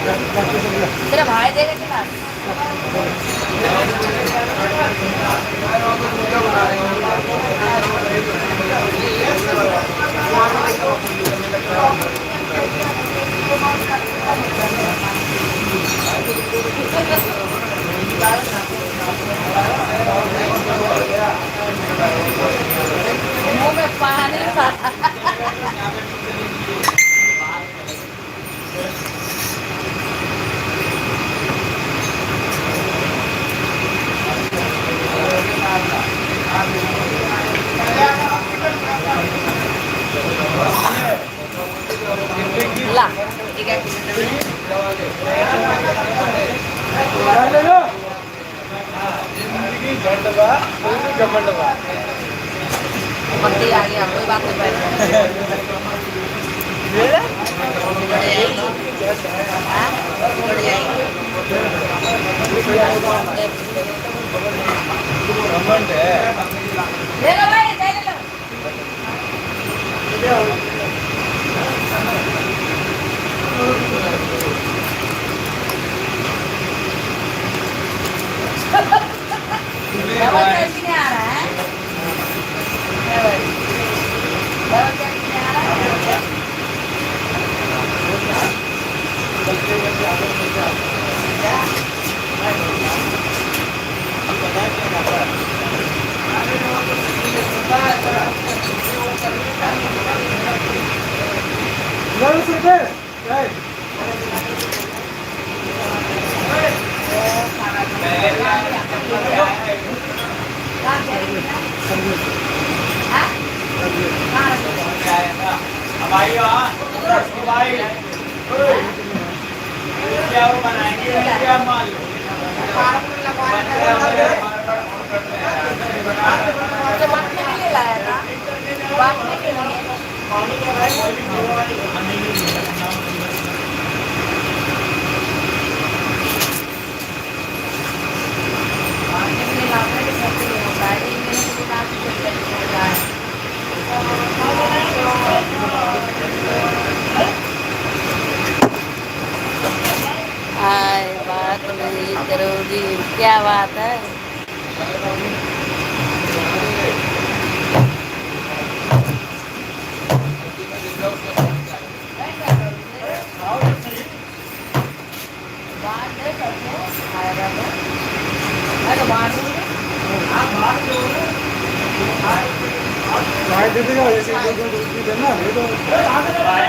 तेरा भाई देगा कि ना मुंह में पानी ला ठीक है पत्ती आ गया कोई बात नहीं ले लो भाई ले लो डबल कैसी नहीं आ रहा है डबल कैसी नहीं आ रहा क्या वो बनाएंगे क्या मान लो बांटने के लिए लाया था बांटने के लिए हाय बात नहीं करोगी क्या बात है दे देगा ऐसे देना ये तो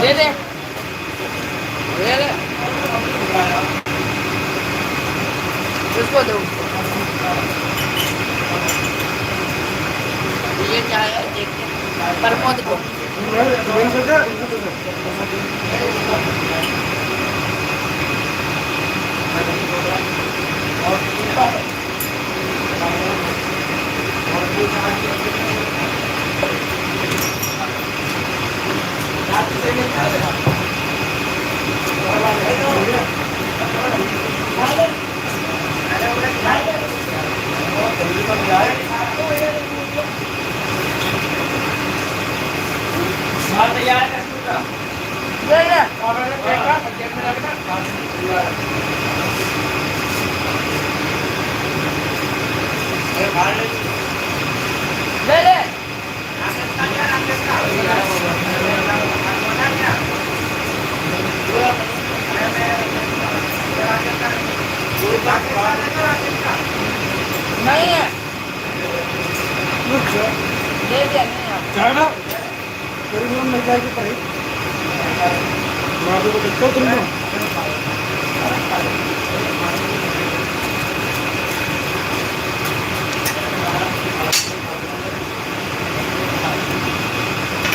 दे दे दे दे इसको दो ये क्या है देखते प्रमोद को माल तैयार है इसका। ले ले ऑर्डर में फेंका, पैकेट में लगना। ये बाहर ले। ले ले नहीं है ले दिया नहीं है जाएगा तेरी में मिल जाएगी पड़ी मैं आपको देखता हूँ तुमको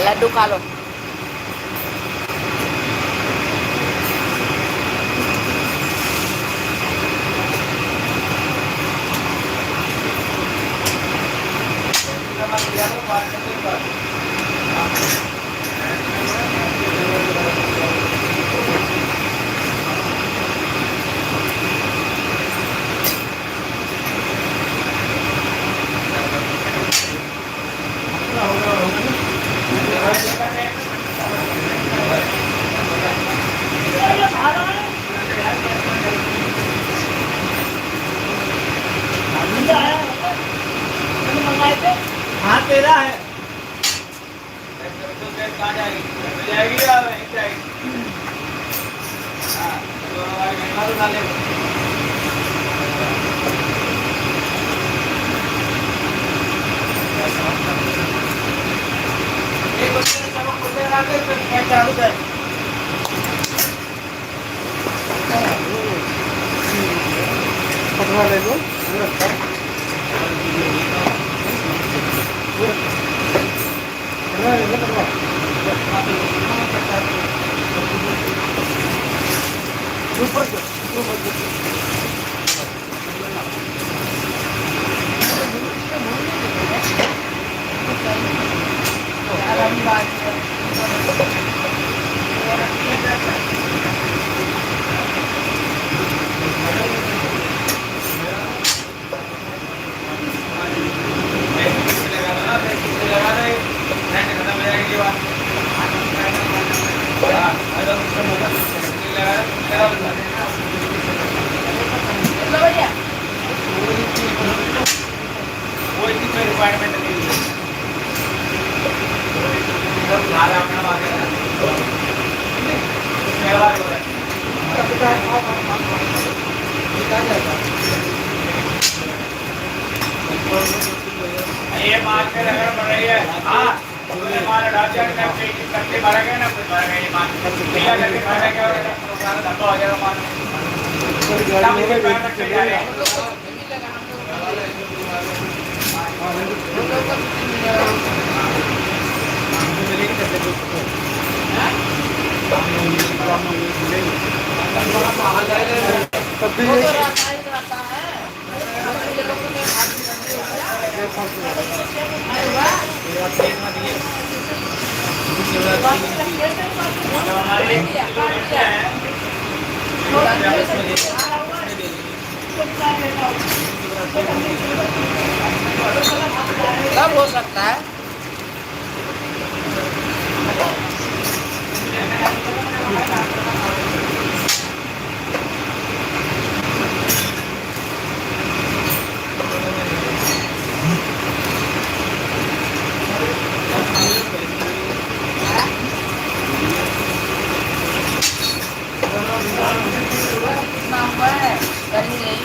लड्डू खा लो हाँ तेरा है। कहाँ जाएगी? मिल जाएगी या नहीं जाएगी? हाँ, तो हमारे घर में डाले। एक बच्चे ने सब कुछ लगा के फिर चालू कर। पकड़ा ले लो वो इतनी कोई रिक्वायरमेंट नहीं है। सब लाल अपना मांगे ना। सेवा हो रहा है। ये माल पे अगर बढ़ रही है, हाँ, पूरे माल डाल दिया ना, पेटी करके भरेंगे ना, कुछ भरेंगे ये माल। ढीला करके भरेंगे और सारा धंधा हो जाएगा माल। सब इसे पैर रख के जा रहे हैं। कब हो सकता है नंबर है कहीं नहीं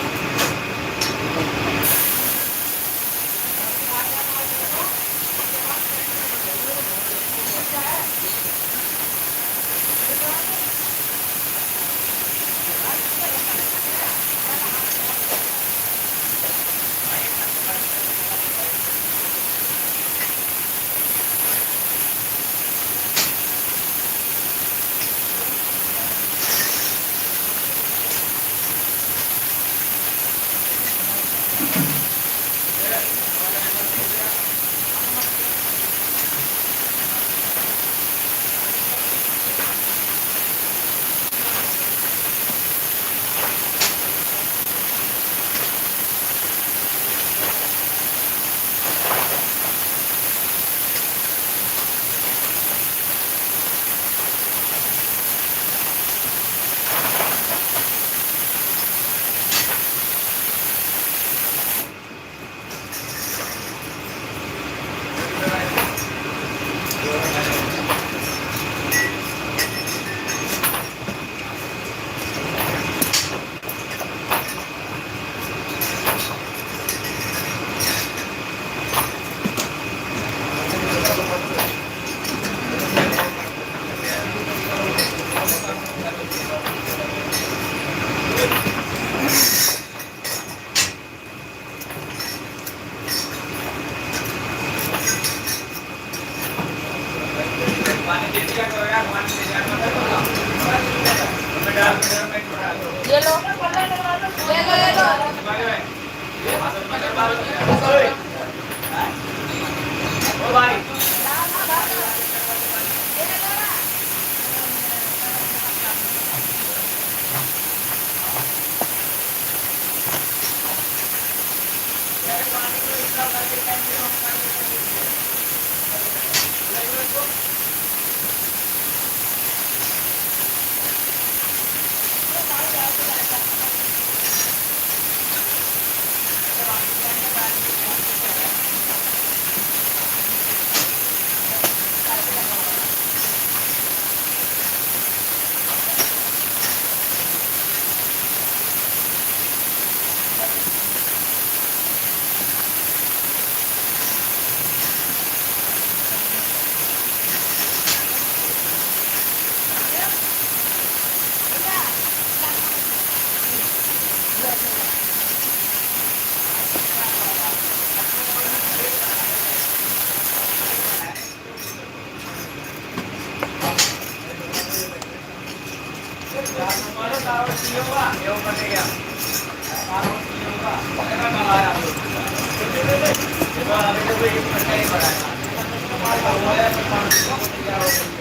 मारो तारो सीओ का ये ऊपर से गया तारो सीओ का पता कहाँ आया ये बार अभी तो कोई घंटा ही पड़ा है हमारा हुआ है तो पाँच सौ क्या हो गया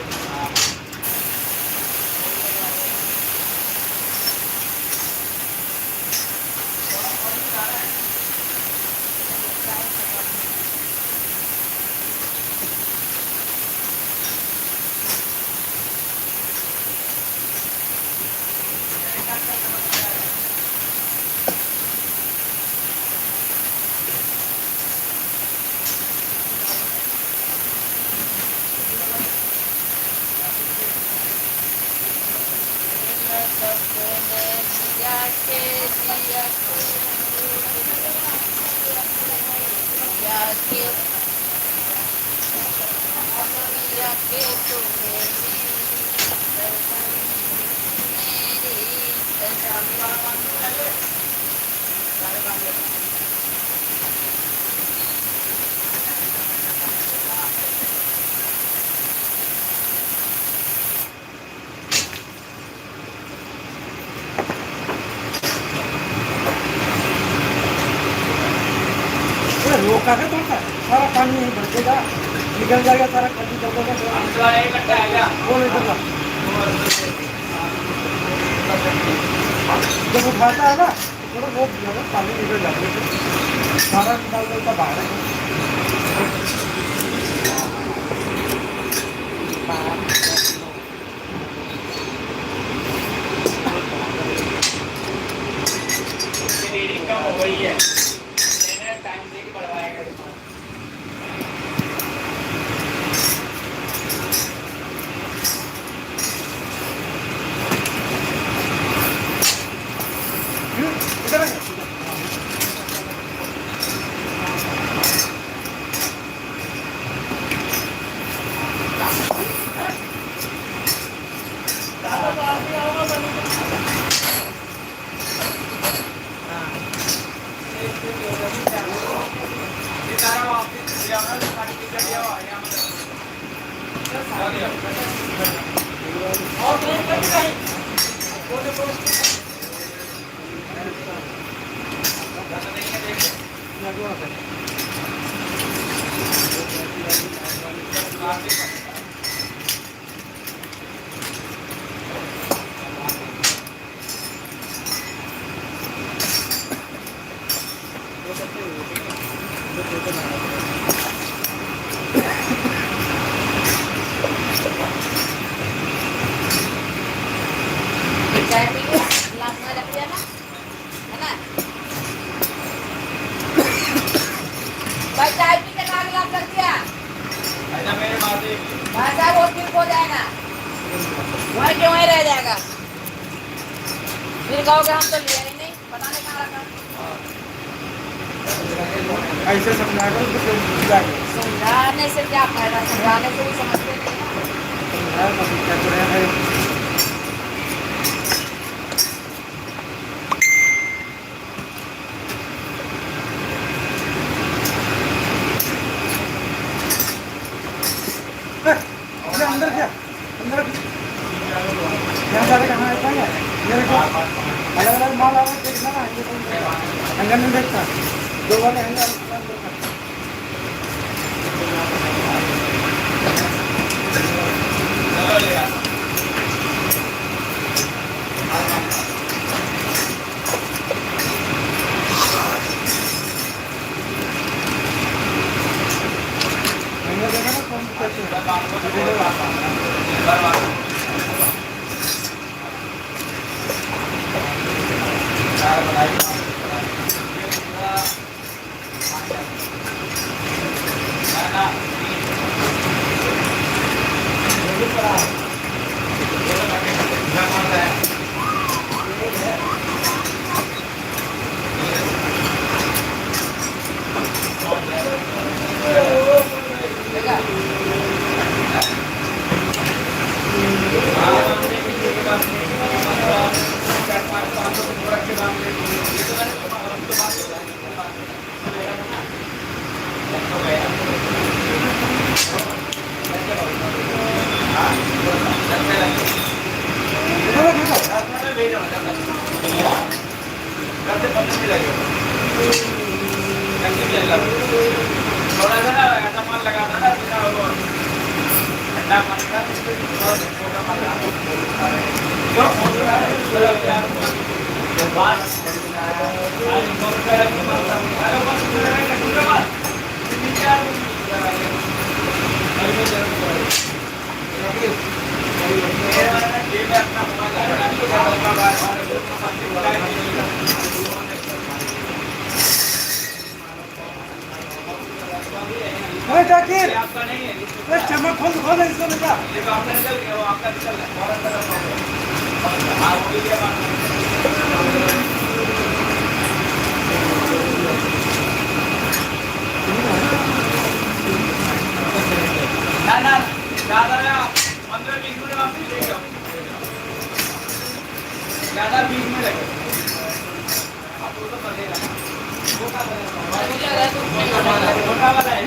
सपने दिया के दिया के तुम्हें मेरी रोका है थोड़ा सारा पानी नहीं बचेगा निकल जाएगा सारा पानी अंदर एक घंटा आएगा वो नहीं करना जब उठाता है ना थोड़ा रोक दिया ना पानी निकल जाता है सारा निकाल देता बाहर रीडिंग कम हो गई है टाइम से ही बढ़वाएगा इधर चाय पी लिया गिलास में रख दिया ना है ना भाई चाय पी के ना गिलास रख दिया ऐसा मेरे माते भाई साहब वो फिर हो जाएगा वहीं के वहीं रह जाएगा फिर कहोगे हम तो लिए ही नहीं बनाने कहाँ रखा ऐसे समझाकर उसको फिर जाएगा समझाने से क्या फायदा समझाने से भी समझते नहीं क्या कर रहे हैं अंदर क्या अंदर यहाँ जाने कहाँ ऐसा है मेरे को अलग अलग माल आ रहा है देखना ना हैंगर नहीं देखता दो वाले हैंगर हैंगर देखा ना कौन कैसे थोड़ा सा ना ऐसा माल लगाता ना ठंडा पानी का और छोटा माल जो बात अरे जाकिर आपका नहीं है अरे चमक खोल इसको बेटा ये तो आपका निकल गया वो आपका निकल रहा है और अंदर हाँ वो भी क्या ना ज़्यादा ना 15-20 मिनट वापस ले जाओ ज़्यादा 20 मिनट लगे आप वो तो बनेगा छोटा वाला है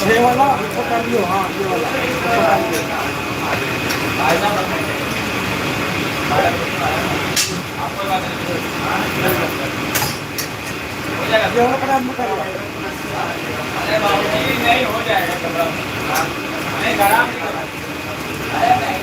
ये वाला इसको कर लियो हाँ ये वाला इसको कर लियो ये वाला पड़ा हम कर लिया अरे बाबू जी नहीं हो जाएगा कपड़ा नहीं खराब नहीं करना अरे नहीं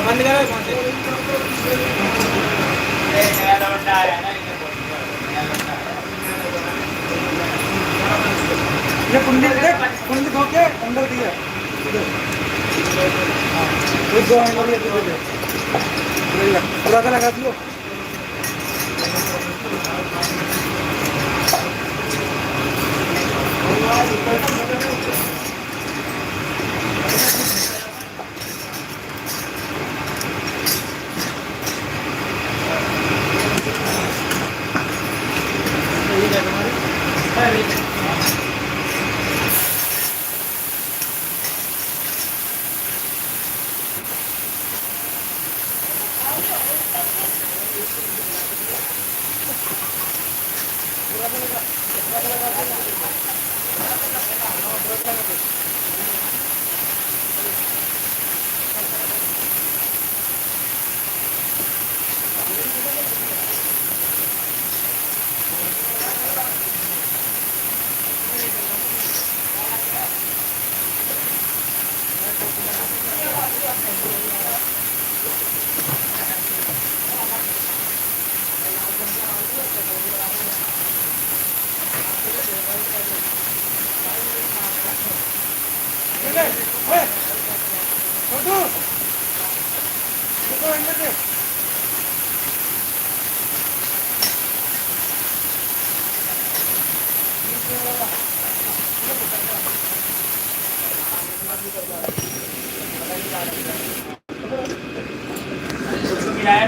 बंद करो कौन से नया लौंडा आया ना इधर ये कुंडी देख, कुंडी धो के अंदर दिया इधर। हाँ, वो दो एंगल ये दे दे, पूरा का लगा दियो। छोटू, देखो अंदर से। मिला है